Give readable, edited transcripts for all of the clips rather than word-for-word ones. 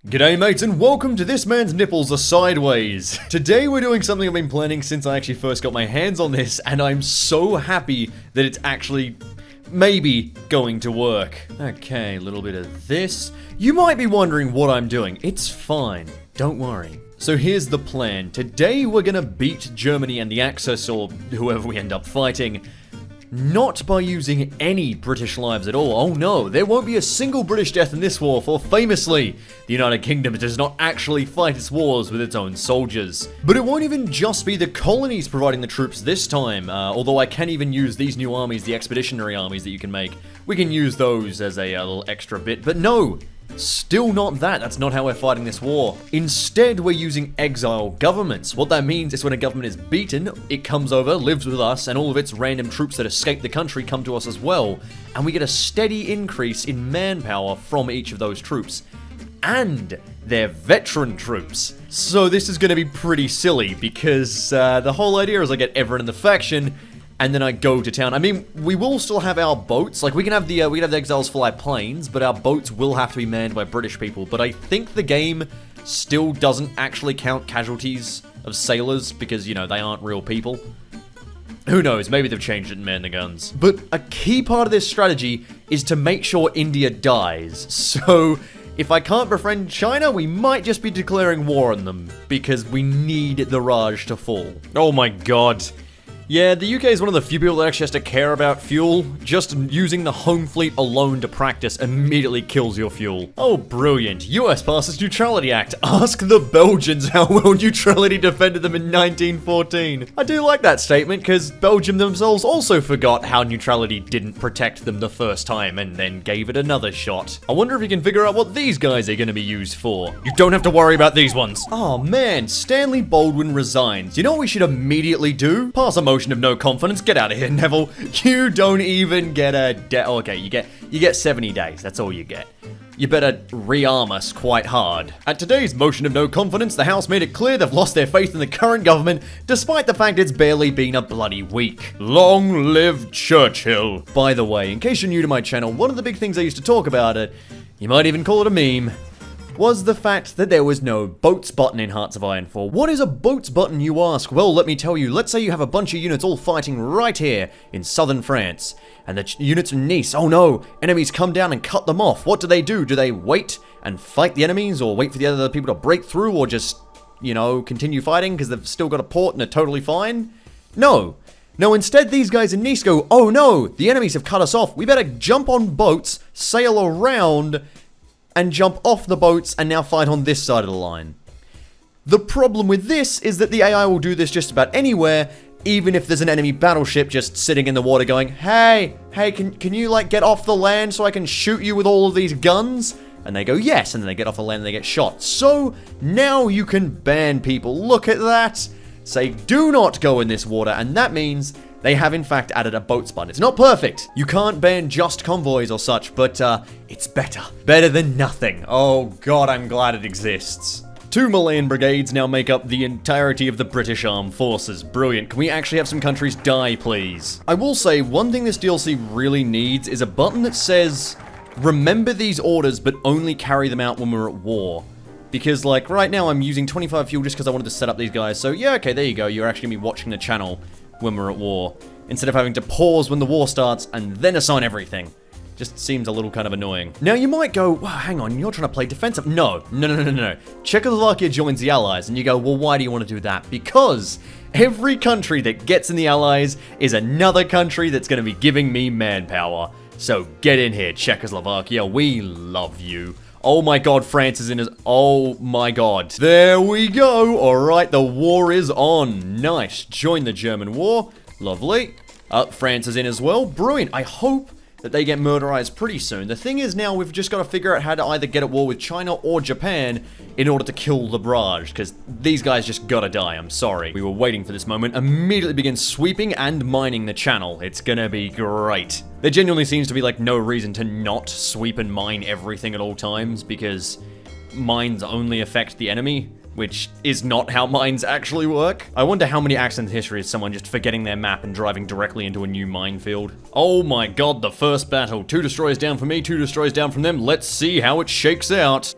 G'day mates and welcome to This Man's Nipples Are Sideways. Today we're doing something I've been planning since I actually first got my hands on this, and I'm so happy that it's actually maybe going to work. Okay, a little bit of this. You might be wondering what I'm doing. It's fine, don't worry. So here's the plan. Today we're gonna beat Germany and the Axis, or whoever we end up fighting, not by using any British lives at all. Oh no, there won't be a single British death in this war, for famously, the United Kingdom does not actually fight its wars with its own soldiers. But it won't even just be the colonies providing the troops this time, although I can even use these new armies, the expeditionary armies that you can make. We can use those as a little extra bit, but no! Still not that. That's not how we're fighting this war. Instead, we're using exile governments. What that means is when a government is beaten, it comes over, lives with us, and all of its random troops that escape the country come to us as well. And we get a steady increase in manpower from each of those troops. And they're veteran troops. So this is going to be pretty silly because the whole idea is I get everyone in the faction, and then I go to town. I mean, we will still have our boats. Like, we can have the Exiles fly planes, but our boats will have to be manned by British people. But I think the game still doesn't actually count casualties of sailors because, you know, they aren't real people. Who knows? Maybe they've changed it and manned the guns. But a key part of this strategy is to make sure India dies. So if I can't befriend China, we might just be declaring war on them because we need the Raj to fall. Oh my god. Yeah, the UK is one of the few people that actually has to care about fuel. Just using the home fleet alone to practice immediately kills your fuel. Oh, brilliant. US passes Neutrality Act. Ask the Belgians how well neutrality defended them in 1914. I do like that statement, because Belgium themselves also forgot how neutrality didn't protect them the first time, and then gave it another shot. I wonder if you can figure out what these guys are going to be used for. You don't have to worry about these ones. Oh man, Stanley Baldwin resigns. You know what we should immediately do? Pass a motion of no confidence. Get out of here, Naval. You don't even get a okay, you get 70 days. That's all you get. You better rearm us quite hard. At today's motion of no confidence, the House made it clear they've lost their faith in the current government, despite the fact it's barely been a bloody week. Long live Churchill. By the way, in case you're new to my channel, one of the big things I used to talk about it, you might even call it a meme, was the fact that there was no boats button in Hearts of Iron 4. What is a boats button, you ask? Well, let me tell you. Let's say you have a bunch of units all fighting right here in southern France, and the units in Nice. Oh no, enemies come down and cut them off. What do? Do they wait and fight the enemies, or wait for the other people to break through, or just, you know, continue fighting because they've still got a port and are totally fine? No. No, instead these guys in Nice go, oh no, the enemies have cut us off. We better jump on boats, sail around, and jump off the boats and now fight on this side of the line. The problem with this is that the AI will do this just about anywhere, even if there's an enemy battleship just sitting in the water going, hey, can you like get off the land so I can shoot you with all of these guns? And they go, yes, and then they get off the land and they get shot. So now you can ban people. Look at that. Say, do not go in this water, and that means they have in fact added a boats button. It's not perfect. You can't ban just convoys or such, but it's better. Better than nothing. Oh god, I'm glad it exists. 2 Malayan brigades now make up the entirety of the British Armed Forces. Brilliant. Can we actually have some countries die, please? I will say, one thing this DLC really needs is a button that says, remember these orders, but only carry them out when we're at war. Because, like, right now I'm using 25 fuel just because I wanted to set up these guys. So, yeah, okay, there you go. You're actually going to be watching the channel when we're at war, instead of having to pause when the war starts and then assign everything. Just seems a little kind of annoying. Now you might go, well, hang on, you're trying to play defensive. No. Czechoslovakia joins the Allies, and you go, well, why do you want to do that? Because every country that gets in the Allies is another country that's going to be giving me manpower. So get in here, Czechoslovakia, we love you. Oh my god, France is in his... Oh my god. There we go. Alright, the war is on. Nice. Join the German war. Lovely. France is in as well. Brilliant. I hope that they get murderized pretty soon. The thing is now we've just got to figure out how to either get at war with China or Japan in order to kill the barrage, because these guys just gotta die, I'm sorry. We were waiting for this moment. Immediately begin sweeping and mining the channel. It's gonna be great. There genuinely seems to be like no reason to not sweep and mine everything at all times, because mines only affect the enemy. which is not how mines actually work. I wonder how many accidents in history is someone just forgetting their map and driving directly into a new minefield. Oh my god, the first battle. 2 destroyers down from me, 2 destroyers down from them. Let's see how it shakes out.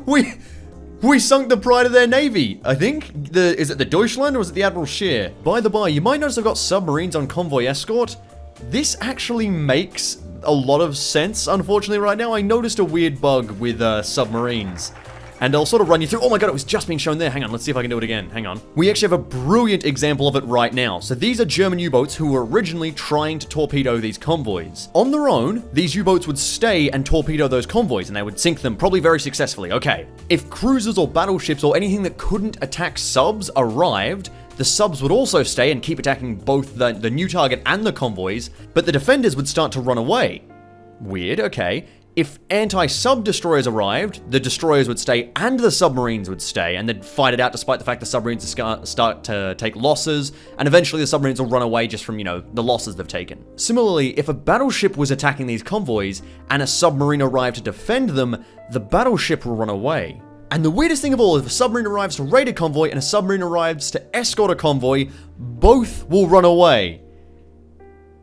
We sunk the pride of their navy. I think is it the Deutschland or is it the Admiral Scheer? By the by, you might notice I've got submarines on convoy escort. This actually makes a lot of sense, unfortunately, right now. I noticed a weird bug with submarines. And I'll sort of run you through. Oh my god, it was just being shown there. Hang on, let's see if I can do it again. Hang on. We actually have a brilliant example of it right now. So these are German U-boats who were originally trying to torpedo these convoys. On their own, these U-boats would stay and torpedo those convoys, and they would sink them probably very successfully. Okay. If cruisers or battleships or anything that couldn't attack subs arrived, the subs would also stay and keep attacking both the new target and the convoys, but the defenders would start to run away. Weird, okay. If anti-sub destroyers arrived, the destroyers would stay and the submarines would stay, and they'd fight it out despite the fact the submarines start to take losses, and eventually the submarines will run away just from, the losses they've taken. Similarly, if a battleship was attacking these convoys, and a submarine arrived to defend them, the battleship will run away. And the weirdest thing of all, if a submarine arrives to raid a convoy and a submarine arrives to escort a convoy, both will run away.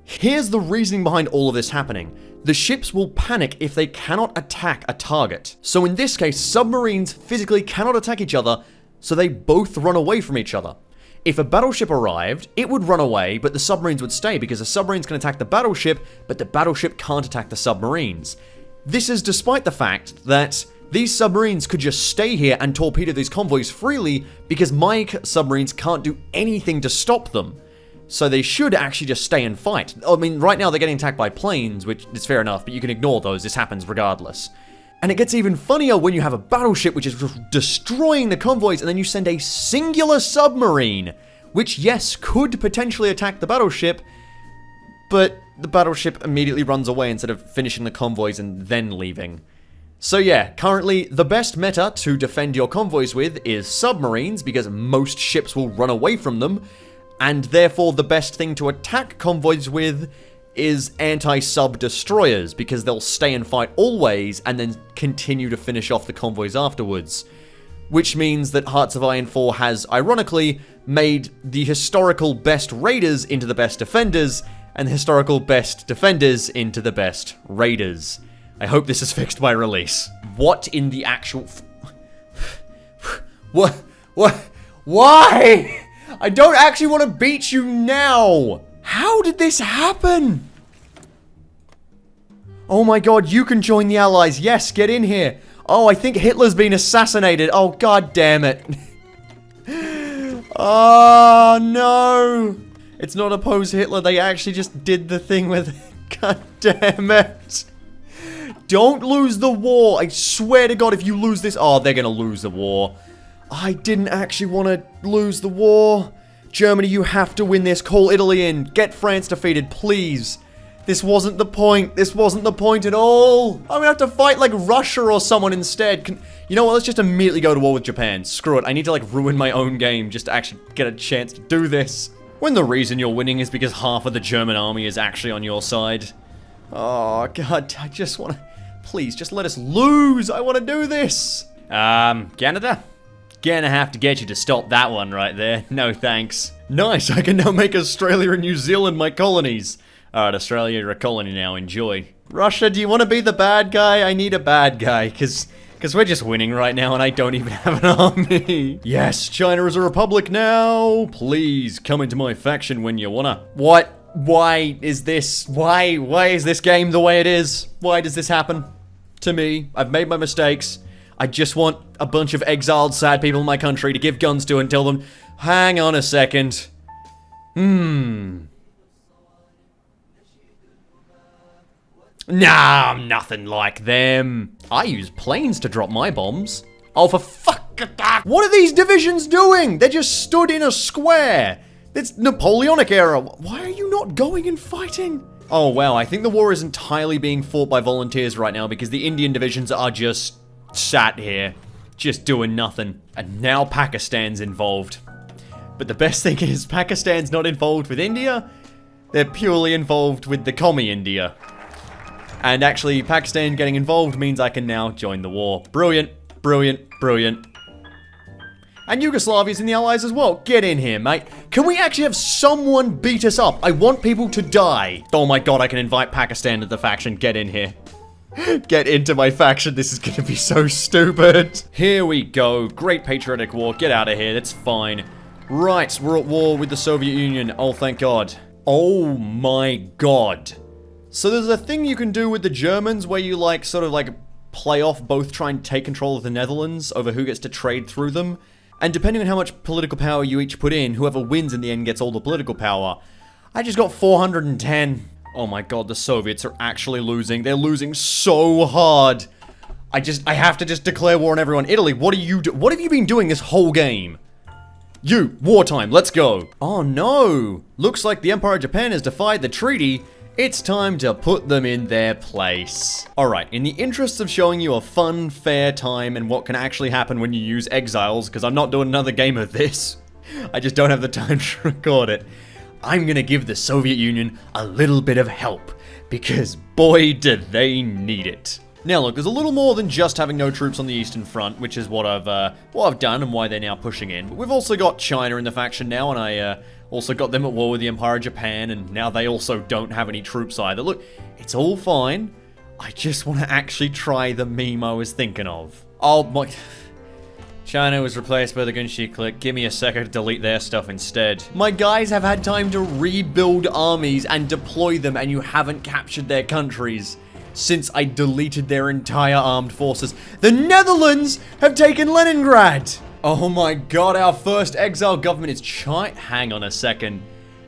Here's the reasoning behind all of this happening. The ships will panic if they cannot attack a target. So in this case, submarines physically cannot attack each other, so they both run away from each other. If a battleship arrived, it would run away, but the submarines would stay because the submarines can attack the battleship, but the battleship can't attack the submarines. This is despite the fact that these submarines could just stay here and torpedo these convoys freely because my submarines can't do anything to stop them. So they should actually just stay and fight. I mean, right now they're getting attacked by planes, which is fair enough, but you can ignore those. This happens regardless. And it gets even funnier when you have a battleship which is destroying the convoys, and then you send a singular submarine, which, yes, could potentially attack the battleship, but the battleship immediately runs away instead of finishing the convoys and then leaving. So yeah, currently the best meta to defend your convoys with is submarines, because most ships will run away from them, and therefore the best thing to attack convoys with is anti-sub destroyers, because they'll stay and fight always and then continue to finish off the convoys afterwards. Which means that Hearts of Iron 4 has, ironically, made the historical best raiders into the best defenders, and the historical best defenders into the best raiders. I hope this is fixed by release. What in the actual... What? Why? I don't actually want to beat you now. How did this happen? Oh my god, you can join the Allies. Yes, get in here. Oh, I think Hitler's been assassinated. Oh, god damn it. Oh, no. It's not oppose Hitler. They actually just did the thing with it. God damn it. Don't lose the war. I swear to god, if you lose this... Oh, they're gonna lose the war. I didn't actually want to lose the war. Germany, you have to win this. Call Italy in. Get France defeated, please. This wasn't the point. This wasn't the point at all. I'm gonna have to fight like Russia or someone instead. You know what? Let's just immediately go to war with Japan. Screw it. I need to like ruin my own game just to actually get a chance to do this. When the reason you're winning is because half of the German army is actually on your side. Oh, god. I just want to... Please, just let us lose. I want to do this. Canada? Gonna have to get you to stop that one right there. No thanks. Nice, I can now make Australia and New Zealand my colonies. Alright, Australia, you're a colony now, enjoy. Russia, do you want to be the bad guy? I need a bad guy, cause we're just winning right now and I don't even have an army. Yes, China is a republic now. Please, come into my faction when you wanna. What? Why is this? Why is this game the way it is? Why does this happen to me? I've made my mistakes. I just want a bunch of exiled sad people in my country to give guns to and tell them, hang on a second. Nah, I'm nothing like them. I use planes to drop my bombs. Oh, for fuck. What are these divisions doing? They just stood in a square. It's Napoleonic era. Why are you not going and fighting? Oh, wow. I think the war is entirely being fought by volunteers right now because the Indian divisions are just sat here, just doing nothing. And now Pakistan's involved. But the best thing is Pakistan's not involved with India. They're purely involved with the commie India. And actually, Pakistan getting involved means I can now join the war. Brilliant, brilliant, brilliant. And Yugoslavia's in the Allies as well. Get in here, mate. Can we actually have someone beat us up? I want people to die. Oh my god, I can invite Pakistan to the faction. Get in here. Get into my faction. This is gonna be so stupid. Here we go. Great patriotic war. Get out of here. That's fine. Right, we're at war with the Soviet Union. Oh, thank god. Oh my god. So there's a thing you can do with the Germans where you like, sort of like play off both try and take control of the Netherlands over who gets to trade through them. And depending on how much political power you each put in, whoever wins in the end gets all the political power. I just got 410. Oh my god, the Soviets are actually losing. They're losing so hard. I have to just declare war on everyone. Italy, what have you been doing this whole game? You, wartime, let's go. Oh no. Looks like the Empire of Japan has defied the treaty. It's time to put them in their place. Alright, in the interests of showing you a fun, fair time and what can actually happen when you use Exiles, because I'm not doing another game of this. I just don't have the time to record it. I'm gonna give the Soviet Union a little bit of help, because boy did they need it. Now look, there's a little more than just having no troops on the Eastern Front, which is what I've done and why they're now pushing in. But we've also got China in the faction now, and I also got them at war with the Empire of Japan, and now they also don't have any troops either. Look, it's all fine. I just want to actually try the meme I was thinking of. Oh my... China was replaced by the Gunshi clique. Give me a second to delete their stuff instead. My guys have had time to rebuild armies and deploy them, and you haven't captured their countries since I deleted their entire armed forces. The Netherlands have taken Leningrad! Oh my god, our first exile government is China. Hang on a second.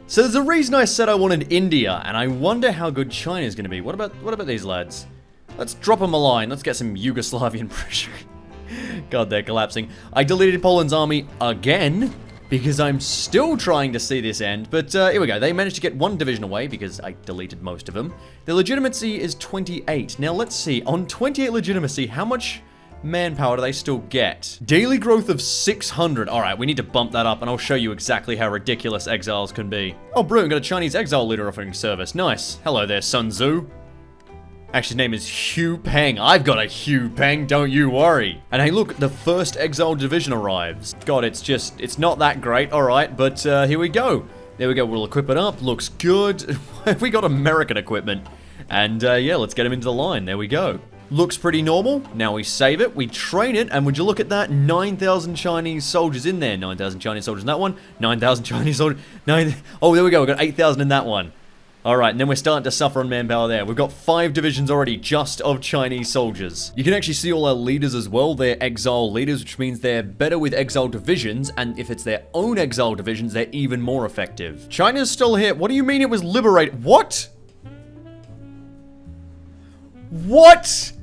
So there's a reason I said I wanted India, and I wonder how good China's gonna be. What about these lads? Let's drop them a line. Let's get some Yugoslavian pressure. God, they're collapsing. I deleted Poland's army again, because I'm still trying to see this end. But here we go. They managed to get one division away, because I deleted most of them. Their legitimacy is 28. Now, let's see. On 28 legitimacy, how much manpower do they still get? Daily growth of 600. Alright, we need to bump that up, and I'll show you exactly how ridiculous exiles can be. Oh, brilliant. Got a Chinese exile leader offering service. Nice. Hello there, Sun Tzu. Actually, his name is Hugh Peng. I've got a Hugh Peng, don't you worry. And hey, look, the first exile division arrives. God, it's not that great, alright, but here we go. There we go, we'll equip it up, looks good. We got American equipment. And yeah, let's get him into the line, there we go. Looks pretty normal. Now we save it, we train it, and would you look at that, 9,000 Chinese soldiers in there. 9,000 Chinese soldiers in that one, 9,000 Chinese soldiers, oh, there we go, we got 8,000 in that one. Alright, and then we're starting to suffer on manpower there. We've got 5 divisions already just of Chinese soldiers. You can actually see all our leaders as well. They're exile leaders, which means they're better with exile divisions, and if it's their own exile divisions, they're even more effective. China's still here. What do you mean it was liberated? What? What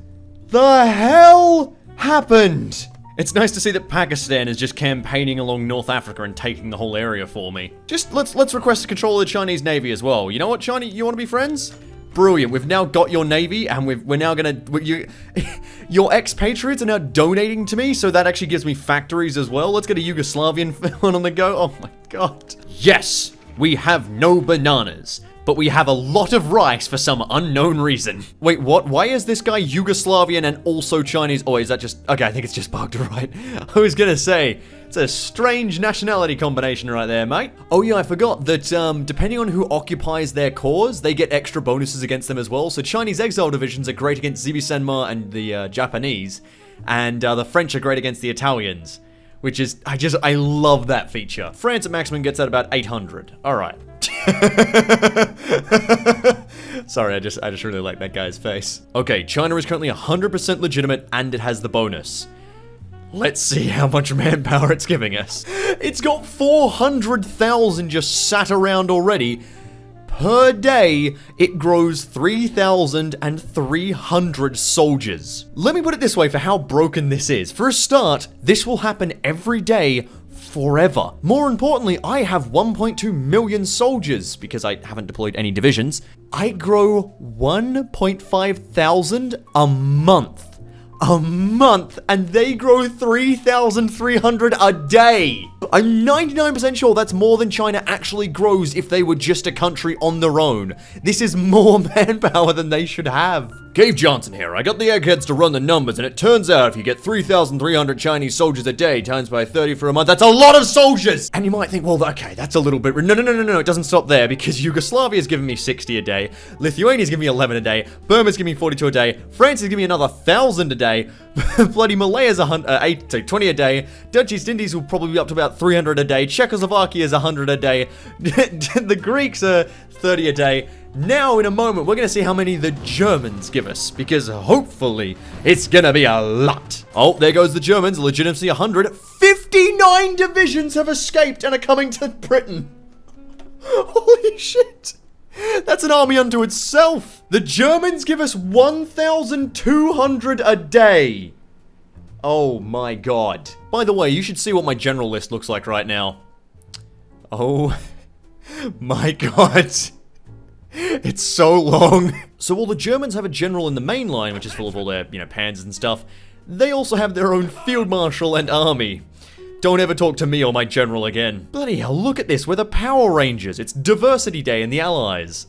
the hell happened? It's nice to see that Pakistan is just campaigning along North Africa and taking the whole area for me. Just let's request control of the Chinese Navy as well. You know what, China? You want to be friends? Brilliant. We've now got your Navy, and we're now gonna... your expatriates are now donating to me, so that actually gives me factories as well. Let's get a Yugoslavian one on the go. Oh my god. Yes! We have no bananas, but we have a lot of rice for some unknown reason. Wait, what? Why is this guy Yugoslavian and also Chinese? Oh, is that just... Okay, I think it's just bugged, right? I was gonna say, it's a strange nationality combination right there, mate. Oh yeah, I forgot that depending on who occupies their cores, they get extra bonuses against them as well. So Chinese exile divisions are great against Zibi-Senma and the Japanese, and the French are great against the Italians. Which is, I love that feature. France at maximum gets at about 800. Alright. Sorry, I just really like that guy's face. Okay, China is currently 100% legitimate and it has the bonus. Let's see how much manpower it's giving us. It's got 400,000 just sat around already. Per day, it grows 3,300 soldiers. Let me put it this way for how broken this is. For a start, this will happen every day forever. More importantly, I have 1.2 million soldiers because I haven't deployed any divisions. I grow 1.5 thousand a month. a month, and they grow 3,300 a day. I'm 99% sure that's more than China actually grows if they were just a country on their own. This is more manpower than they should have. Cave Johnson here. I got the eggheads to run the numbers, and it turns out if you get 3,300 Chinese soldiers a day times by 30 for a month, that's a lot of soldiers! And you might think, well, okay, that's a little bit... No, it doesn't stop there, because Yugoslavia's giving me 60 a day, Lithuania's giving me 11 a day, Burma's giving me 42 a day, France is giving me another 1,000 a day, bloody Malaya's 20 a day, Dutch East Indies will probably be up to about 300 a day, Czechoslovakia's 100 a day, the Greeks are 30 a day. Now, in a moment, we're going to see how many the Germans give us, because hopefully it's going to be a lot. Oh, there goes the Germans, legitimacy 100. 59 divisions have escaped and are coming to Britain. Holy shit. That's an army unto itself. The Germans give us 1,200 a day. Oh my god. By the way, you should see what my general list looks like right now. Oh my god. It's so long. So while the Germans have a general in the main line, which is full of all their, panzers and stuff, they also have their own field marshal and army. Don't ever talk to me or my general again. Bloody hell, look at this, we're the Power Rangers. It's Diversity Day in the Allies.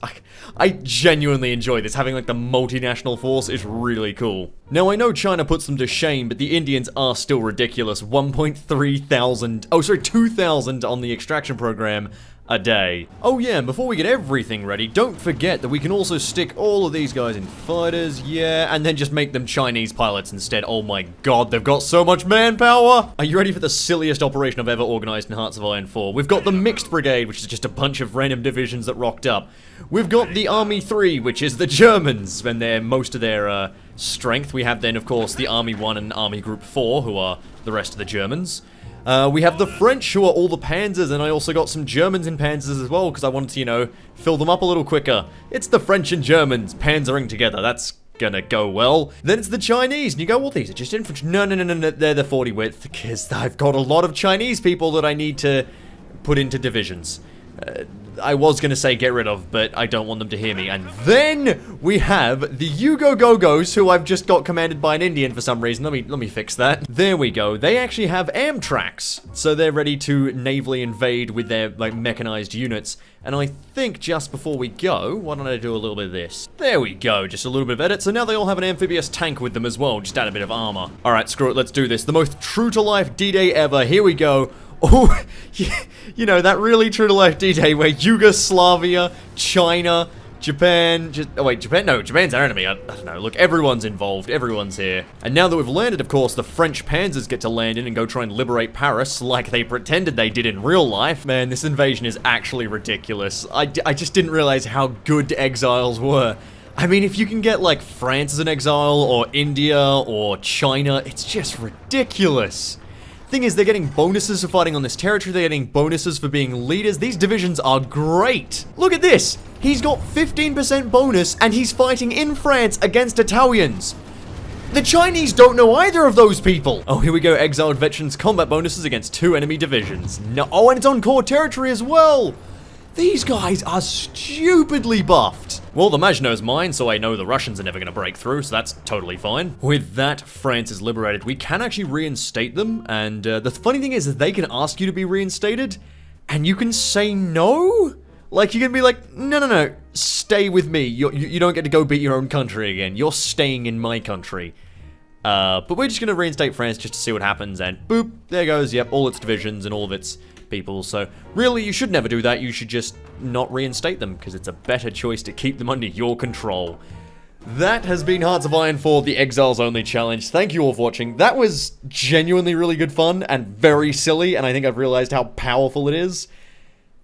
I genuinely enjoy this. Having, the multinational force is really cool. Now, I know China puts them to shame, but the Indians are still ridiculous. 2,000 on the extraction program a day. Oh yeah, and before we get everything ready, don't forget that we can also stick all of these guys in fighters, yeah, and then just make them Chinese pilots instead. Oh my god, they've got so much manpower! Are you ready for the silliest operation I've ever organized in Hearts of Iron 4? We've got the Mixed Brigade, which is just a bunch of random divisions that rocked up. We've got the Army 3, which is the Germans, when they're most of their strength. We have then, of course, the Army 1 and Army Group 4, who are the rest of the Germans. We have the French, who are all the panzers, and I also got some Germans in panzers as well, because I wanted to, fill them up a little quicker. It's the French and Germans panzering together. That's gonna go well. Then it's the Chinese, and you go, well, these are just infantry. No, they're the 40 width, because I've got a lot of Chinese people that I need to put into divisions. I was gonna say get rid of, but I don't want them to hear me. And then we have the Yugo-Gogos, who I've just got commanded by an Indian for some reason. Let me fix that. There we go. They actually have Amtraks, so they're ready to navally invade with their mechanized units. And I think just before we go, why don't I do a little bit of this? There we go, just a little bit of edit. So now they all have an amphibious tank with them as well, just add a bit of armor. All right, screw it, let's do this. The most true-to-life D-Day ever. Here we go. Oh, that really true-to-life D-Day where Yugoslavia, China, Japan, Japan's our enemy. I don't know. Look, everyone's involved. Everyone's here. And now that we've landed, of course, the French panzers get to land in and go try and liberate Paris like they pretended they did in real life. Man, this invasion is actually ridiculous. I just didn't realize how good Exiles were. I mean, if you can get, France as an exile, or India, or China, it's just ridiculous. Thing is, they're getting bonuses for fighting on this territory, they're getting bonuses for being leaders. These divisions are great. Look at this. He's got 15% bonus, and he's fighting in France against Italians. The Chinese don't know either of those people. Oh, here we go. Exiled veterans combat bonuses against 2 enemy divisions. No, oh, and it's on core territory as well. These guys are stupidly buffed. Well, the Majno's mine, so I know the Russians are never going to break through, so that's totally fine. With that, France is liberated. We can actually reinstate them, and the funny thing is that they can ask you to be reinstated, and you can say no? You can be like, no, stay with me. You don't get to go beat your own country again. You're staying in my country. But we're just going to reinstate France just to see what happens, and boop, there goes, yep, all its divisions and all of its people. So really, you should never do that. You should just not reinstate them, because it's a better choice to keep them under your control. That has been Hearts of Iron 4, the Exiles Only challenge. Thank you all for watching. That was genuinely really good fun and very silly, and I think I've realized how powerful it is.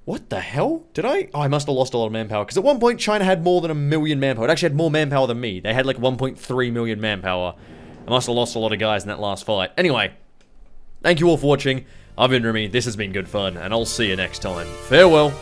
What the hell? Did I? Oh, I must have lost a lot of manpower, because at one point China had more than 1 million manpower. It actually had more manpower than me. They had 1.3 million manpower. I must have lost a lot of guys in that last fight. Anyway, thank you all for watching. I've been Rimmy, this has been good fun, and I'll see you next time. Farewell.